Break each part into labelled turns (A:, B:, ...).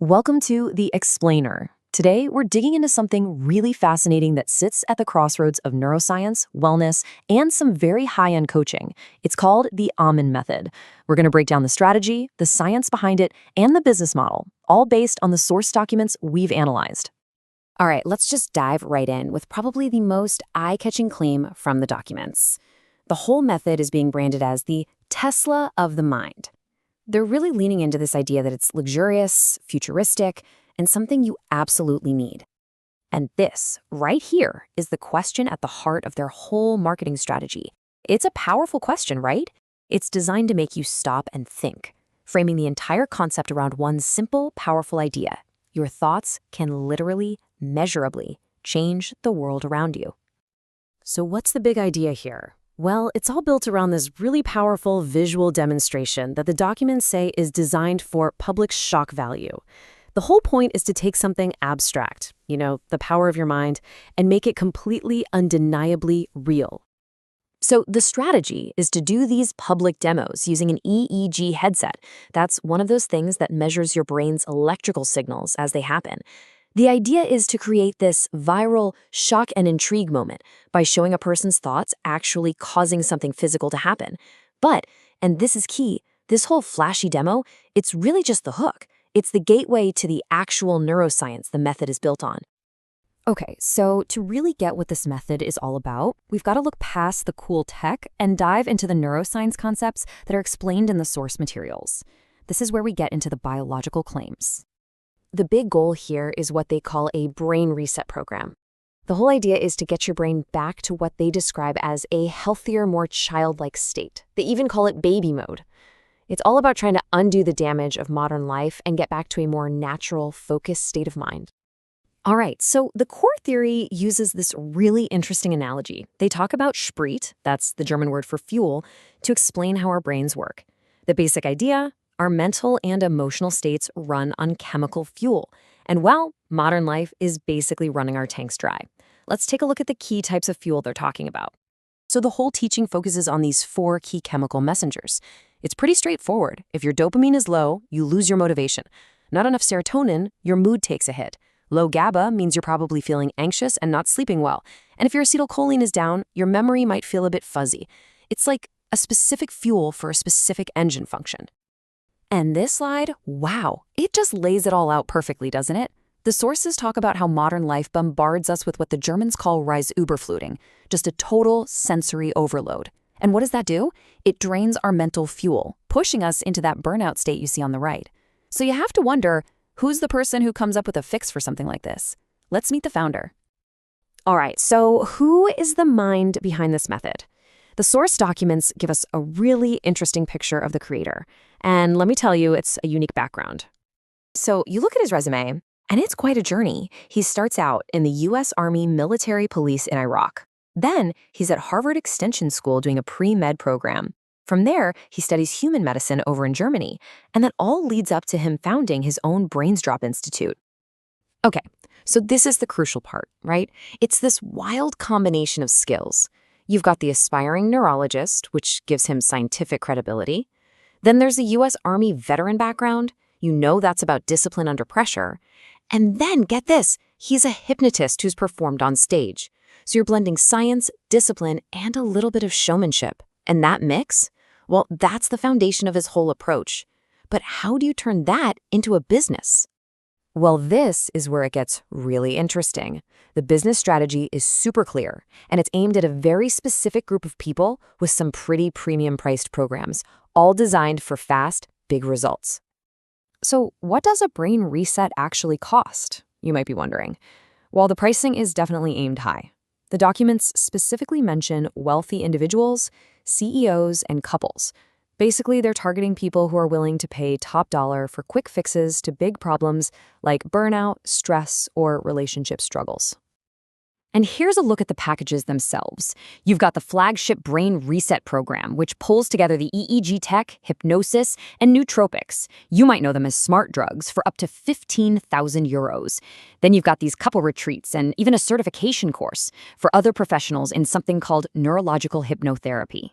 A: Welcome to The Explainer. Today, we're digging into something really fascinating that sits at the crossroads of neuroscience, wellness, and some very high-end coaching. It's called the Amin Method. We're going to break down the strategy, the science behind it, and the business model, all based on the source documents we've analyzed.
B: All right, let's just dive right in with probably the most eye-catching claim from the documents. The whole method is being branded as the Tesla of the mind. They're really leaning into this idea that it's luxurious, futuristic, and something you absolutely need. And this, right here, is the question at the heart of their whole marketing strategy. It's a powerful question, right? It's designed to make you stop and think, framing the entire concept around one simple, powerful idea. Your thoughts can literally, measurably, change the world around you. So what's the big idea here? Well, it's all built around this really powerful visual demonstration that the documents say is designed for public shock value. The whole point is to take something abstract, the power of your mind, and make it completely undeniably real.
A: So the strategy is to do these public demos using an EEG headset. That's one of those things that measures your brain's electrical signals as they happen. The idea is to create this viral shock and intrigue moment by showing a person's thoughts actually causing something physical to happen. But, and this is key, this whole flashy demo, it's really just the hook. It's the gateway to the actual neuroscience the method is built on.
B: Okay, so to really get what this method is all about, we've got to look past the cool tech and dive into the neuroscience concepts that are explained in the source materials. This is where we get into the biological claims. The big goal here is what they call a brain reset program. The whole idea is to get your brain back to what they describe as a healthier, more childlike state. They even call it baby mode. It's all about trying to undo the damage of modern life and get back to a more natural, focused state of mind.
A: All right, so the core theory uses this really interesting analogy. They talk about Sprit, that's the German word for fuel, to explain how our brains work. The basic idea: our mental and emotional states run on chemical fuel. And well, modern life is basically running our tanks dry. Let's take a look at the key types of fuel they're talking about. So the whole teaching focuses on these 4 key chemical messengers. It's pretty straightforward. If your dopamine is low, you lose your motivation. Not enough serotonin, your mood takes a hit. Low GABA means you're probably feeling anxious and not sleeping well. And if your acetylcholine is down, your memory might feel a bit fuzzy. It's like a specific fuel for a specific engine function. And this slide, wow, it just lays it all out perfectly, doesn't it? The sources talk about how modern life bombards us with what the Germans call Reizüberflutung, just a total sensory overload. And what does that do? It drains our mental fuel, pushing us into that burnout state you see on the right. So you have to wonder, who's the person who comes up with a fix for something like this? Let's meet the founder. All right, so who is the mind behind this method? The source documents give us a really interesting picture of the creator. And let me tell you, it's a unique background. So you look at his resume, and it's quite a journey. He starts out in the U.S. Army Military Police in Iraq. Then he's at Harvard Extension School doing a pre-med program. From there, he studies human medicine over in Germany. And that all leads up to him founding his own Brainsdrop Institute. Okay, so this is the crucial part, right? It's this wild combination of skills. You've got the aspiring neurologist, which gives him scientific credibility. Then there's the U.S. Army veteran background. You know that's about discipline under pressure. And then, get this, he's a hypnotist who's performed on stage. So you're blending science, discipline, and a little bit of showmanship. And that mix? Well, that's the foundation of his whole approach. But how do you turn that into a business? Well, this is where it gets really interesting. The business strategy is super clear, and it's aimed at a very specific group of people with some pretty premium-priced programs, all designed for fast, big results. So what does a brain reset actually cost? You might be wondering. Well, the pricing is definitely aimed high. The documents specifically mention wealthy individuals, CEOs, and couples. Basically, they're targeting people who are willing to pay top dollar for quick fixes to big problems like burnout, stress, or relationship struggles. And here's a look at the packages themselves. You've got the flagship Brain Reset program, which pulls together the EEG tech, hypnosis, and nootropics. You might know them as smart drugs for up to 15,000 euros. Then you've got these couple retreats and even a certification course for other professionals in something called neurological hypnotherapy.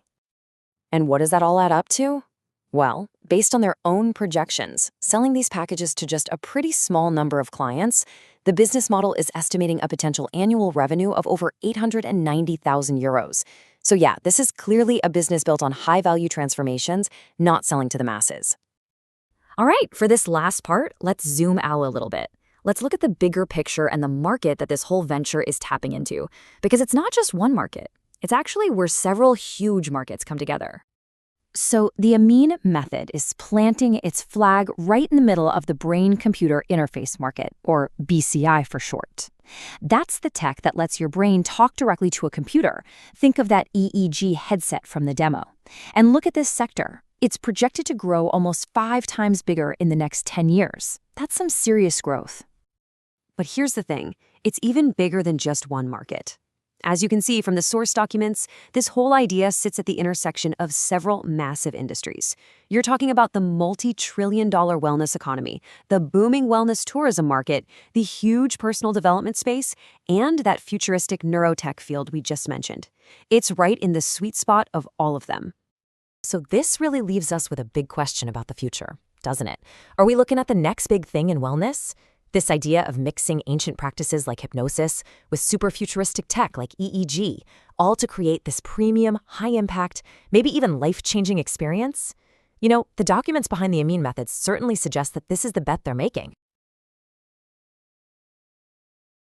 A: And what does that all add up to? Well, based on their own projections, selling these packages to just a pretty small number of clients, the business model is estimating a potential annual revenue of over 890,000 euros. So yeah, this is clearly a business built on high-value transformations, not selling to the masses. All right, for this last part, let's zoom out a little bit. Let's look at the bigger picture and the market that this whole venture is tapping into, because it's not just one market. It's actually where several huge markets come together.
B: So the Amin Method is planting its flag right in the middle of the brain-computer interface market, or BCI for short. That's the tech that lets your brain talk directly to a computer. Think of that EEG headset from the demo. And look at this sector. It's projected to grow almost 5 times bigger in the next 10 years. That's some serious growth.
A: But here's the thing, it's even bigger than just one market. As you can see from the source documents, this whole idea sits at the intersection of several massive industries. You're talking about the multi-trillion-dollar wellness economy, the booming wellness tourism market, the huge personal development space, and that futuristic neurotech field we just mentioned. It's right in the sweet spot of all of them. So this really leaves us with a big question about the future, doesn't it? Are we looking at the next big thing in wellness? This idea of mixing ancient practices like hypnosis with super futuristic tech like EEG, all to create this premium, high-impact, maybe even life-changing experience? You know, the documents behind the Amin Method certainly suggest that this is the bet they're making.